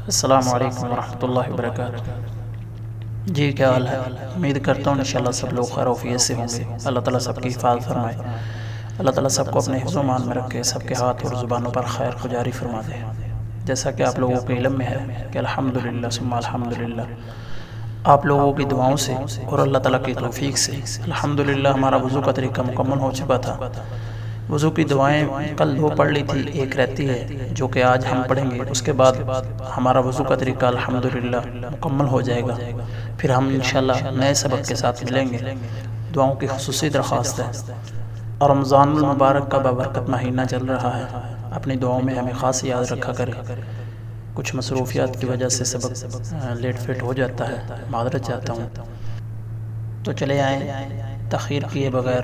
السلام علیکم ورحمۃ اللہ وبرکاتہ۔ جی کیا حال ہے؟ امید کرتا ہوں انشاءاللہ سب لوگ خیر و عافیت سے ہوں گے۔ اللہ تعالیٰ سب کی حفاظت فرمائے، اللہ تعالیٰ سب کو اپنے حفظ و امان میں رکھے، سب کے ہاتھ اور زبانوں پر خیر کو جاری فرما دے۔ جیسا کہ آپ لوگوں کے علم میں ہے کہ الحمدللہ ثم الحمدللہ آپ لوگوں کی دعاؤں سے اور اللہ تعالیٰ کی توفیق سے الحمدللہ ہمارا وضو کا طریقہ مکمل ہو چکا تھا۔ وضو کی دعائیں کل 2 پڑھ لی تھی، ایک رہتی ہے جو کہ آج ہم پڑھیں گے۔ اس کے بعد ہمارا وضو کا طریقہ الحمدللہ مکمل ہو جائے گا، پھر ہم انشاءاللہ نئے سبق کے ساتھ ملیں گے۔ دعاؤں کی خصوصی درخواست ہے، اور رمضان المبارک کا بابرکت مہینہ چل رہا ہے، اپنی دعاؤں میں ہمیں خاص یاد رکھا کرے۔ کچھ مصروفیات کی وجہ سے سبق لیٹ فیٹ ہو جاتا ہے، معذرت چاہتا ہوں۔ تو چلے آئیں تاخیر کیے بغیر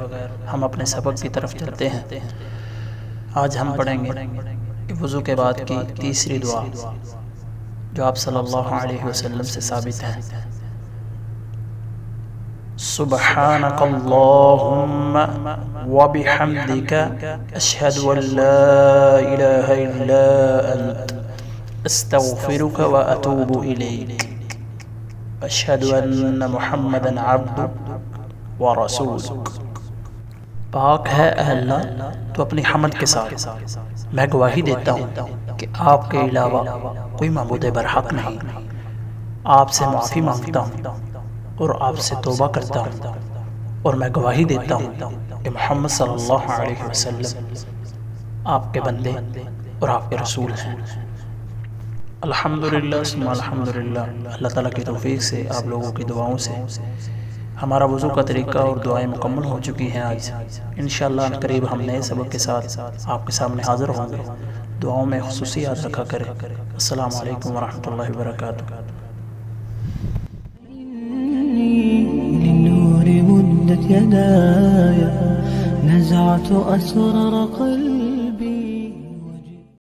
ہم اپنے سبق کی طرف چلتے ہیں۔ آج ہم پڑھیں گے وضو کے بعد کی تیسری دعا، جو آپ صلی اللہ علیہ وسلم سے ثابت ہے۔ سبحانک اللہم وبحمدک اشہد ان لا الہ الا انت استغفرک واتوب الیک اشہد ان محمدا عبدک ورسولک۔ پاک ہے اے اللہ تو اپنی حمد کے ساتھ میں گواہی دیتا ہوں کہ آپ کے علاوہ کوئی معبود برحق نہیں۔ آپ سے معافی مانگتا ہوں اور آپ سے توبہ کرتا ہوں، اور میں گواہی دیتا ہوں کہ محمد صلی اللہ علیہ وسلم آپ کے بندے اور آپ کے رسول ہیں۔ الحمدللہ ثم الحمدللہ اللہ تعالیٰ کی توفیق سے آپ لوگوں کی دعاؤں سے ہمارا وضو کا طریقہ اور دعائیں مکمل ہو چکی ہیں۔ آج انشاءاللہ قریب ہم نئے سبق کے ساتھ آپ کے سامنے حاضر ہوں گے۔ دعاؤں میں خصوصی یاد رکھا کریں۔ السلام علیکم ورحمۃ اللہ وبرکاتہ۔ للنور مدت يداي نزعت أسرار قلبي